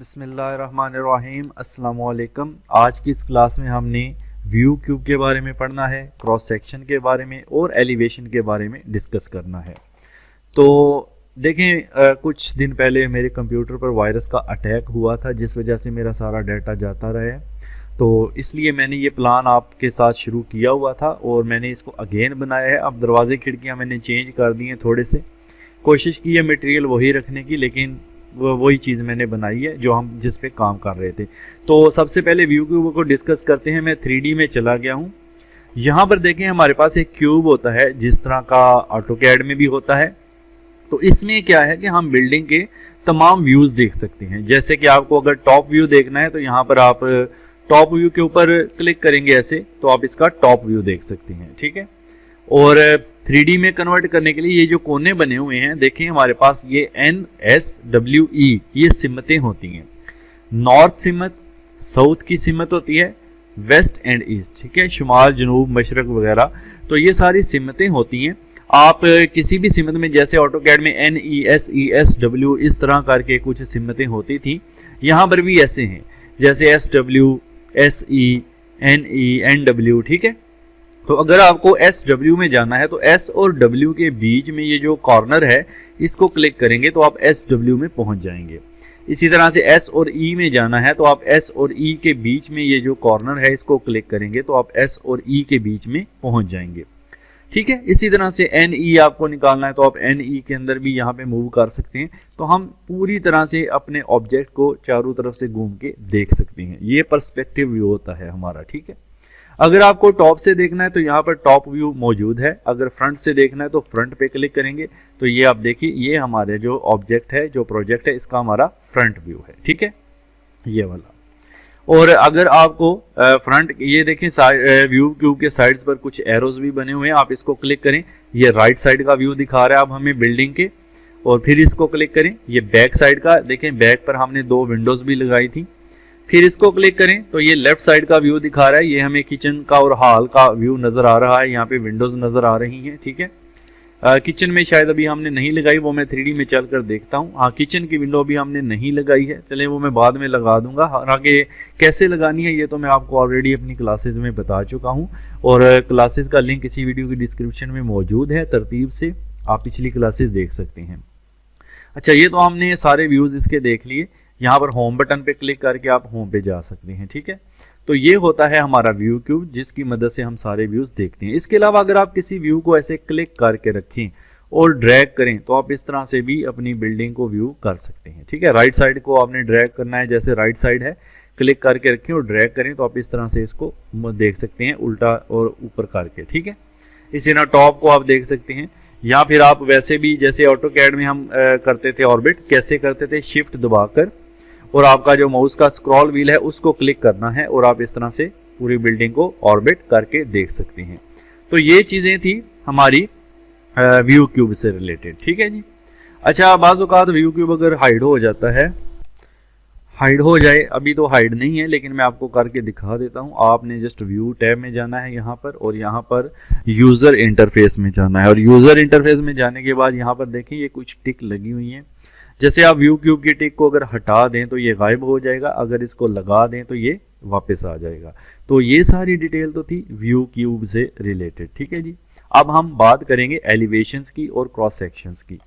बिस्मिल्लाहिर्रहमानिर्रहीम अस्सलामु अलैकुम। आज की इस क्लास में हमने व्यू क्यूब के बारे में पढ़ना है, क्रॉस सेक्शन के बारे में और एलिवेशन के बारे में डिस्कस करना है। तो देखें, कुछ दिन पहले मेरे कंप्यूटर पर वायरस का अटैक हुआ था जिस वजह से मेरा सारा डाटा जाता रहा है। तो इसलिए मैंने ये प्लान आपके साथ शुरू किया हुआ था और मैंने इसको अगेन बनाया है। अब दरवाजे खिड़कियाँ मैंने चेंज कर दी हैं थोड़े से, कोशिश की है मटेरियल वही रखने की, लेकिन वही चीज़ मैंने बनाई है जो हम जिस पे काम कर रहे थे। तो सबसे पहले व्यू क्यूब को डिस्कस करते हैं। मैं 3D में चला गया हूँ। यहाँ पर देखें, हमारे पास एक क्यूब होता है जिस तरह का ऑटोकैड में भी होता है। तो इसमें क्या है कि हम बिल्डिंग के तमाम व्यूज़ देख सकते हैं। जैसे कि आपको अगर टॉप व्यू देखना है तो यहाँ पर आप टॉप व्यू के ऊपर क्लिक करेंगे ऐसे, तो आप इसका टॉप व्यू देख सकते हैं। ठीक है। और 3D में कन्वर्ट करने के लिए ये जो कोने बने हुए हैं, देखें हमारे पास ये NSWE ये सिमतें होती हैं। नॉर्थ सिमत, साउथ की सिमत होती है, वेस्ट एंड ईस्ट, ठीक है, शुमाल, जनूब, मशरक वगैरह। तो ये सारी सिमतें होती हैं। आप किसी भी सिमत में, जैसे ऑटोकैड में NESESW इस तरह करके कुछ सिमतें होती थी, यहाँ पर भी ऐसे हैं, जैसे SW, SE, NE, NW। ठीक है। तो अगर आपको SW में जाना है तो S और W के बीच में ये जो कॉर्नर है इसको क्लिक करेंगे तो आप SW में पहुंच जाएंगे। इसी तरह से S और E में जाना है तो आप S और E के बीच में ये जो कॉर्नर है इसको क्लिक करेंगे तो आप S और E के बीच में पहुंच जाएंगे। ठीक है। इसी तरह से NE आपको निकालना है तो आप NE के अंदर भी यहाँ पे मूव कर सकते हैं। तो हम पूरी तरह से अपने ऑब्जेक्ट को चारों तरफ से घूम के देख सकते हैं। ये पर्सपेक्टिव व्यू होता है हमारा। ठीक है। अगर आपको टॉप से देखना है तो यहाँ पर टॉप व्यू मौजूद है। अगर फ्रंट से देखना है तो फ्रंट पे क्लिक करेंगे तो ये आप देखिए, ये हमारे जो ऑब्जेक्ट है, जो प्रोजेक्ट है, इसका हमारा फ्रंट व्यू है। ठीक है, ये वाला। और अगर आपको फ्रंट, ये देखें व्यू क्यूब के साइड्स पर कुछ एरोज भी बने हुए हैं, आप इसको क्लिक करें, ये राइट साइड का व्यू दिखा रहा है अब हमें बिल्डिंग के। और फिर इसको क्लिक करें, ये बैक साइड का, देखें बैक पर हमने 2 विंडोज भी लगाई थी। फिर इसको क्लिक करें तो ये लेफ्ट साइड का व्यू दिखा रहा है, ये हमें किचन का और हॉल का व्यू नजर आ रहा है, यहाँ पे विंडोज नजर आ रही हैं। ठीक है। किचन में शायद अभी हमने नहीं लगाई, वो मैं 3D में चलकर देखता हूँ। हाँ, किचन की विंडो अभी हमने नहीं लगाई है, चले वो मैं बाद में लगा दूंगा। आगे कैसे लगानी है ये तो मैं आपको ऑलरेडी अपनी क्लासेज में बता चुका हूँ, और क्लासेज का लिंक इसी वीडियो की डिस्क्रिप्शन में मौजूद है। तरतीब से आप पिछली क्लासेज देख सकते हैं। अच्छा, ये तो हमने सारे व्यूज इसके देख लिए। यहाँ पर होम बटन पे क्लिक करके आप होम पे जा सकते हैं। ठीक है। तो ये होता है हमारा व्यू क्यूब, जिसकी मदद से हम सारे व्यूज देखते हैं। इसके अलावा अगर आप किसी व्यू को ऐसे क्लिक करके रखें और ड्रैग करें तो आप इस तरह से भी अपनी बिल्डिंग को व्यू कर सकते हैं। ठीक है। राइट साइड को आपने ड्रैग करना है, जैसे राइट साइड है, क्लिक करके रखें और ड्रैग करें तो आप इस तरह से इसको देख सकते हैं, उल्टा और ऊपर करके। ठीक है। इसी तरह टॉप को आप देख सकते हैं, या फिर आप वैसे भी, जैसे ऑटोकैड में हम करते थे ऑर्बिट, कैसे करते थे, शिफ्ट दबाकर और आपका जो माउस का स्क्रॉल व्हील है उसको क्लिक करना है और आप इस तरह से पूरी बिल्डिंग को ऑर्बिट करके देख सकते हैं। तो ये चीजें थी हमारी व्यू क्यूब से रिलेटेड। ठीक है जी। अच्छा, बाज़ औक़ात व्यू क्यूब अगर हाइड हो जाता है, हाइड हो जाए, अभी तो हाइड नहीं है लेकिन मैं आपको करके दिखा देता हूँ। आपने जस्ट व्यू टैब में जाना है यहाँ पर, और यहाँ पर यूजर इंटरफेस में जाना है, और यूजर इंटरफेस में जाने के बाद यहाँ पर देखें ये कुछ टिक लगी हुई हैं। जैसे आप व्यू क्यूब की टिक को अगर हटा दें तो ये गायब हो जाएगा, अगर इसको लगा दें तो ये वापस आ जाएगा। तो ये सारी डिटेल तो थी व्यू क्यूब से रिलेटेड। ठीक है जी। अब हम बात करेंगे एलिवेशंस की और क्रॉस सेक्शंस की।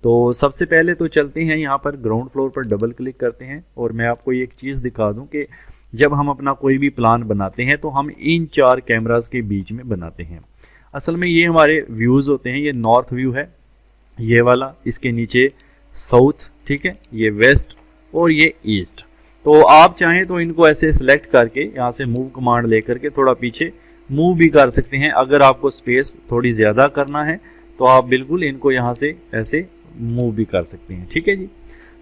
तो सबसे पहले तो चलते हैं यहाँ पर ग्राउंड फ्लोर पर, डबल क्लिक करते हैं, और मैं आपको एक चीज़ दिखा दूँ कि जब हम अपना कोई भी प्लान बनाते हैं तो हम इन 4 कैमराज के बीच में बनाते हैं। असल में ये हमारे व्यूज़ होते हैं। ये नॉर्थ व्यू है, ये वाला, इसके नीचे साउथ, ठीक है, ये वेस्ट और ये ईस्ट। तो आप चाहें तो इनको ऐसे सिलेक्ट करके यहाँ से मूव कमांड लेकर के थोड़ा पीछे मूव भी कर सकते हैं। अगर आपको स्पेस थोड़ी ज़्यादा करना है तो आप बिल्कुल इनको यहाँ से ऐसे मूव भी कर सकते हैं। ठीक है जी।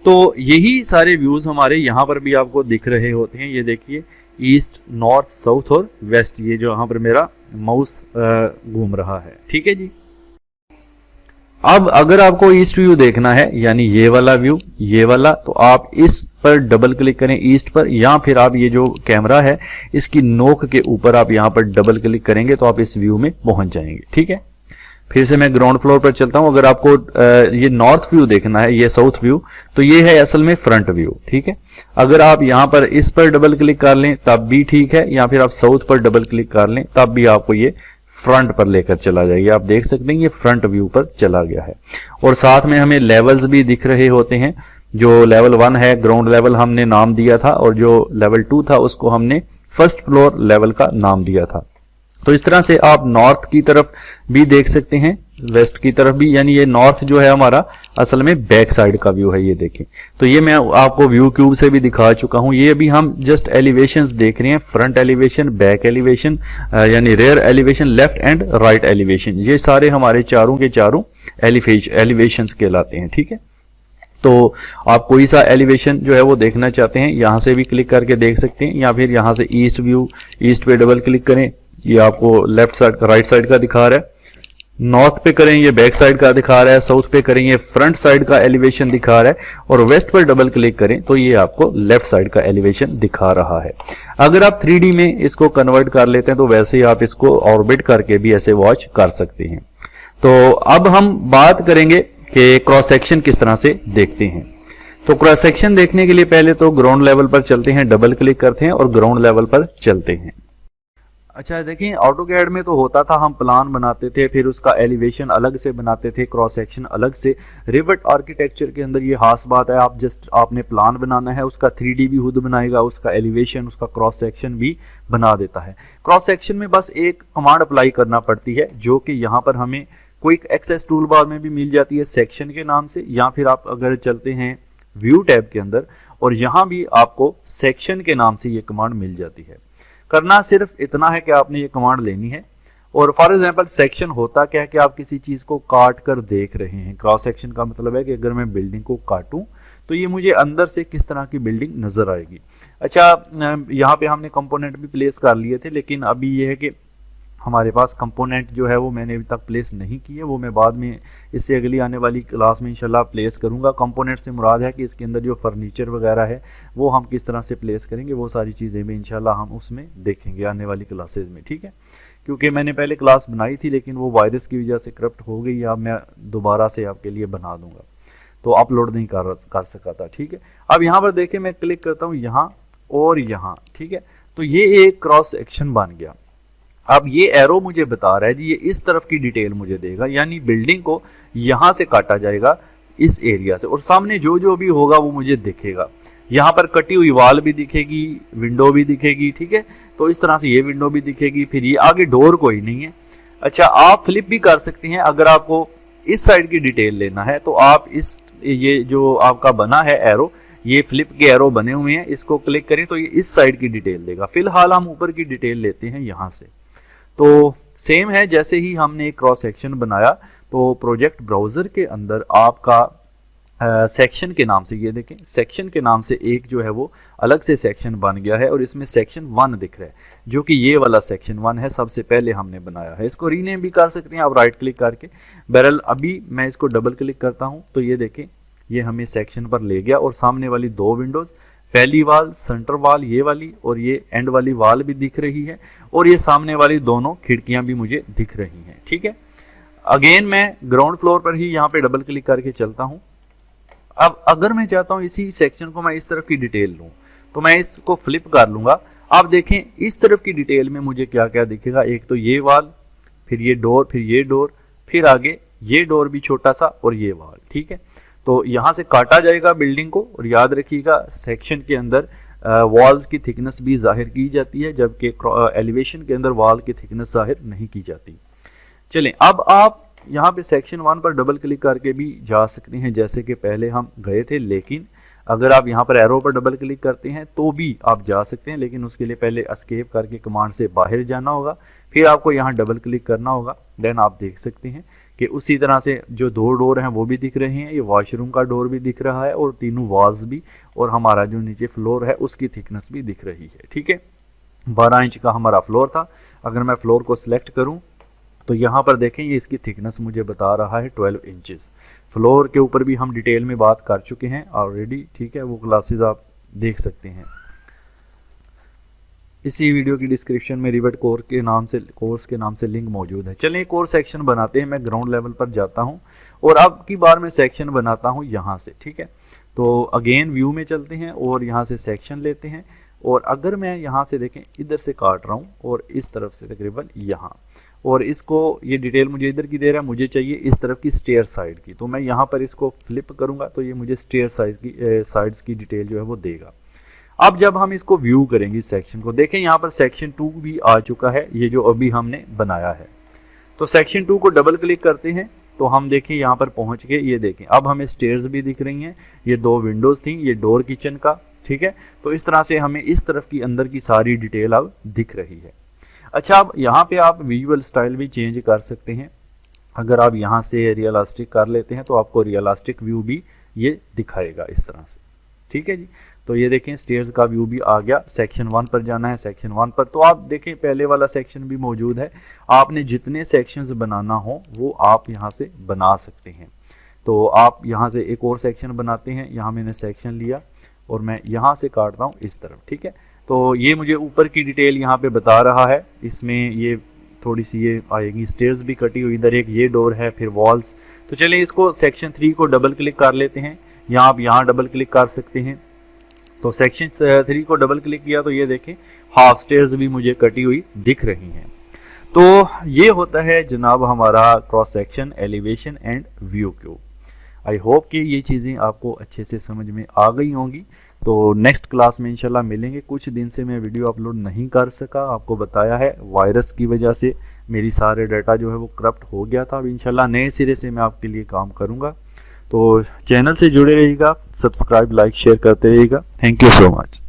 तो यही सारे व्यूज़ हमारे यहाँ पर भी आपको दिख रहे होते हैं। ये देखिए, ईस्ट, नॉर्थ, साउथ और वेस्ट, ये जो यहाँ पर मेरा माउस घूम रहा है। ठीक है जी। अब अगर आपको ईस्ट व्यू देखना है, यानी ये वाला व्यू, ये वाला, तो आप इस पर डबल क्लिक करें ईस्ट पर, या फिर आप ये जो कैमरा है इसकी नोक के ऊपर आप यहाँ पर डबल क्लिक करेंगे तो आप इस व्यू में पहुंच जाएंगे। ठीक है। फिर से मैं ग्राउंड फ्लोर पर चलता हूं। अगर आपको ये नॉर्थ व्यू देखना है, ये साउथ व्यू, तो ये है असल में फ्रंट व्यू, ठीक है। अगर आप यहां पर इस पर डबल क्लिक कर लें तब भी ठीक है, या फिर आप साउथ पर डबल क्लिक कर लें तब भी आपको ये फ्रंट पर लेकर चला जाएगा। आप देख सकते हैं ये फ्रंट व्यू पर चला गया है। और साथ में हमें लेवल्स भी दिख रहे होते हैं। जो लेवल 1 है ग्राउंड लेवल हमने नाम दिया था, और जो लेवल 2 था उसको हमने फर्स्ट फ्लोर लेवल का नाम दिया था। तो इस तरह से आप नॉर्थ की तरफ भी देख सकते हैं, वेस्ट की तरफ भी, यानी ये नॉर्थ जो है हमारा असल में बैक साइड का व्यू है, ये देखें। तो ये मैं आपको व्यू क्यूब से भी दिखा चुका हूं। ये अभी हम जस्ट एलिवेशंस देख रहे हैं, फ्रंट एलिवेशन, बैक एलिवेशन, यानी rear elevation, left and right elevation. ये सारे हमारे चारों के चारों एलिवेशंस कहलाते हैं, ठीक है। तो आप कोई सा एलिवेशन जो है वो देखना चाहते हैं, यहां से भी क्लिक करके देख सकते हैं, या फिर यहां से ईस्ट व्यू, ईस्ट पे डबल क्लिक करें, ये आपको लेफ्ट साइड राइट साइड का दिखा रहा है। नॉर्थ पे करें ये बैक साइड का दिखा रहा है, साउथ पे करें ये फ्रंट साइड का एलिवेशन दिखा रहा है, और वेस्ट पर डबल क्लिक करें तो ये आपको लेफ्ट साइड का एलिवेशन दिखा रहा है। अगर आप 3D में इसको कन्वर्ट कर लेते हैं तो वैसे ही आप इसको ऑर्बिट करके भी ऐसे वॉच कर सकते हैं। तो अब हम बात करेंगे कि क्रॉस सेक्शन किस तरह से देखते हैं। तो क्रॉस सेक्शन देखने के लिए पहले तो ग्राउंड लेवल पर चलते हैं, डबल क्लिक करते हैं और ग्राउंड लेवल पर चलते हैं। अच्छा देखिए, ऑटोकैड में तो होता था हम प्लान बनाते थे, फिर उसका एलिवेशन अलग से बनाते थे, क्रॉस सेक्शन अलग से। रिवेट आर्किटेक्चर के अंदर ये खास बात है, आप जस्ट आपने प्लान बनाना है, उसका 3D भी खुद बनाएगा, उसका एलिवेशन, उसका क्रॉस सेक्शन भी बना देता है। क्रॉस सेक्शन में बस एक कमांड अप्लाई करना पड़ती है, जो कि यहाँ पर हमें क्विक एक्सेस टूल बार में भी मिल जाती है सेक्शन के नाम से, या फिर आप अगर चलते हैं व्यू टैब के अंदर और यहाँ भी आपको सेक्शन के नाम से ये कमांड मिल जाती है। करना सिर्फ इतना है कि आपने ये कमांड लेनी है। और फॉर एग्जांपल सेक्शन होता क्या है कि आप किसी चीज को काट कर देख रहे हैं। क्रॉस सेक्शन का मतलब है कि अगर मैं बिल्डिंग को काटूं तो ये मुझे अंदर से किस तरह की बिल्डिंग नजर आएगी। अच्छा, यहाँ पे हमने कंपोनेंट भी प्लेस कर लिए थे, लेकिन अभी ये है कि हमारे पास कंपोनेंट जो है वो मैंने अभी तक प्लेस नहीं की है, वो मैं बाद में इससे अगली आने वाली क्लास में इंशाल्लाह प्लेस करूंगा। कंपोनेंट से मुराद है कि इसके अंदर जो फर्नीचर वगैरह है वो हम किस तरह से प्लेस करेंगे, वो सारी चीज़ें भी इंशाल्लाह हम उसमें देखेंगे आने वाली क्लासेज में, ठीक है। क्योंकि मैंने पहले क्लास बनाई थी लेकिन वो वायरस की वजह से करप्ट हो गई, अब मैं दोबारा से आपके लिए बना दूंगा, तो अपलोड नहीं कर सका था, ठीक है। अब यहाँ पर देखें, मैं क्लिक करता हूँ यहाँ और यहाँ, ठीक है। तो ये एक क्रॉस सेक्शन बन गया। अब ये एरो मुझे बता रहा है जी ये इस तरफ की डिटेल मुझे देगा, यानी बिल्डिंग को यहां से काटा जाएगा इस एरिया से, और सामने जो जो भी होगा वो मुझे दिखेगा। यहाँ पर कटी हुई वॉल भी दिखेगी, विंडो भी दिखेगी, ठीक है। तो इस तरह से ये विंडो भी दिखेगी, फिर ये आगे डोर कोई नहीं है। अच्छा, आप फ्लिप भी कर सकते हैं। अगर आपको इस साइड की डिटेल लेना है तो आप इस ये जो आपका बना है एरो, ये फ्लिप के एरो बने हुए हैं, इसको क्लिक करें तो ये इस साइड की डिटेल देगा। फिलहाल हम ऊपर की डिटेल लेते हैं यहाँ से। तो सेम है जैसे ही हमने एक क्रॉस सेक्शन बनाया, तो प्रोजेक्ट ब्राउजर के अंदर आपका सेक्शन के नाम से, ये देखें सेक्शन के नाम से एक जो है वो अलग से सेक्शन बन गया है, और इसमें सेक्शन 1 दिख रहा है, जो कि ये वाला सेक्शन 1 है, सबसे पहले हमने बनाया है। इसको रीनेम भी कर सकते हैं आप राइट क्लिक करके। बहरहाल अभी मैं इसको डबल क्लिक करता हूँ तो ये देखें ये हमें सेक्शन पर ले गया, और सामने वाली दो विंडोज, पहली वाल, सेंटर वाल ये वाली, और ये एंड वाली वाल भी दिख रही है, और ये सामने वाली दोनों खिड़कियां भी मुझे दिख रही हैं, ठीक है। अगेन मैं ग्राउंड फ्लोर पर ही यहाँ पे डबल क्लिक करके चलता हूँ। अब अगर मैं चाहता हूँ इसी सेक्शन को मैं इस तरफ की डिटेल लूँ तो मैं इसको फ्लिप कर लूंगा। आप देखें इस तरफ की डिटेल में मुझे क्या क्या दिखेगा। एक तो ये वाल, फिर ये डोर, फिर ये डोर, फिर आगे ये डोर भी छोटा सा, और ये वाल, ठीक है। तो यहाँ से काटा जाएगा बिल्डिंग को, और याद रखिएगा सेक्शन के अंदर वॉल्स की थिकनेस भी जाहिर की जाती है, जबकि एलिवेशन के अंदर वॉल की थिकनेस जाहिर नहीं की जाती। चलें, अब आप यहाँ पे सेक्शन 1 पर डबल क्लिक करके भी जा सकते हैं जैसे कि पहले हम गए थे, लेकिन अगर आप यहाँ पर एरो पर डबल क्लिक करते हैं तो भी आप जा सकते हैं, लेकिन उसके लिए पहले एस्केप करके कमांड से बाहर जाना होगा, फिर आपको यहाँ डबल क्लिक करना होगा। देन आप देख सकते हैं कि उसी तरह से जो दो डोर हैं वो भी दिख रहे हैं, ये वॉशरूम का डोर भी दिख रहा है, और तीनों वॉल्स भी, और हमारा जो नीचे फ्लोर है उसकी थिकनेस भी दिख रही है, ठीक है। 12 इंच का हमारा फ्लोर था। अगर मैं फ्लोर को सिलेक्ट करूं तो यहाँ पर देखें ये इसकी थिकनेस मुझे बता रहा है 12 इंचेस। फ्लोर के ऊपर भी हम डिटेल में बात कर चुके हैं ऑलरेडी, ठीक है, वो क्लासेस आप देख सकते हैं। इसी वीडियो की डिस्क्रिप्शन में रिवेट कोर्स के नाम से लिंक मौजूद है। चलिए कोर्स सेक्शन बनाते हैं। मैं ग्राउंड लेवल पर जाता हूं और अब की बार मैं सेक्शन बनाता हूं यहाँ से, ठीक है। तो अगेन व्यू में चलते हैं और यहाँ से सेक्शन लेते हैं, और अगर मैं यहाँ से देखें इधर से काट रहा हूँ और इस तरफ से तकरीबन यहाँ, और इसको ये डिटेल मुझे इधर की दे रहा है, मुझे चाहिए इस तरफ की स्टेयर साइड की, तो मैं यहाँ पर इसको फ्लिप करूँगा तो ये मुझे स्टेयर साइड्स की डिटेल जो है वो देगा। अब जब हम इसको व्यू करेंगे इस सेक्शन को, देखें यहाँ पर सेक्शन 2 भी आ चुका है, ये जो अभी हमने बनाया है। तो सेक्शन 2 को डबल क्लिक करते हैं तो हम देखें यहाँ पर पहुँच गए। ये देखें अब हमें स्टेयर्स भी दिख रही हैं, ये 2 विंडोज़ थी, ये डोर किचन का, ठीक है। तो इस तरह से हमें इस तरफ की अंदर की सारी डिटेल अब दिख रही है। अच्छा, अब यहाँ पे आप विजुअल स्टाइल भी चेंज कर सकते हैं। अगर आप यहाँ से रियलिस्टिक कर लेते हैं तो आपको रियलिस्टिक व्यू भी ये दिखाएगा इस तरह से, ठीक है जी। तो ये देखें स्टेयर्स का व्यू भी आ गया। सेक्शन 1 पर जाना है, सेक्शन 1 पर, तो आप देखें पहले वाला सेक्शन भी मौजूद है। आपने जितने सेक्शंस बनाना हो वो आप यहाँ से बना सकते हैं। तो आप यहाँ से एक और सेक्शन बनाते हैं, यहाँ मैंने सेक्शन लिया और मैं यहाँ से काटता हूँ इस तरफ, ठीक है। तो ये मुझे ऊपर की डिटेल यहाँ पे बता रहा है, इसमें ये थोड़ी सी ये आएगी, स्टेयर्स भी कटी हुई, इधर एक ये डोर है, फिर वॉल्स। तो चलिए इसको सेक्शन 3 को डबल क्लिक कर लेते हैं, या आप यहाँ डबल क्लिक कर सकते हैं। तो सेक्शन 3 को डबल क्लिक किया तो ये देखें हाफ स्टेयर्स भी मुझे कटी हुई दिख रही हैं। तो ये होता है जनाब हमारा cross section, elevation and view cube. I hope कि ये चीज़ें आपको अच्छे से समझ में आ गई होंगी। तो नेक्स्ट क्लास में इंशाल्लाह मिलेंगे। कुछ दिन से मैं वीडियो अपलोड नहीं कर सका, आपको बताया है, वायरस की वजह से मेरी सारे डाटा जो है वो करप्ट हो गया था। अब इंशाल्लाह नए सिरे से मैं आपके लिए काम करूँगा। तो चैनल से जुड़े रहिएगा, सब्सक्राइब, लाइक, शेयर करते रहिएगा। Thank you so much.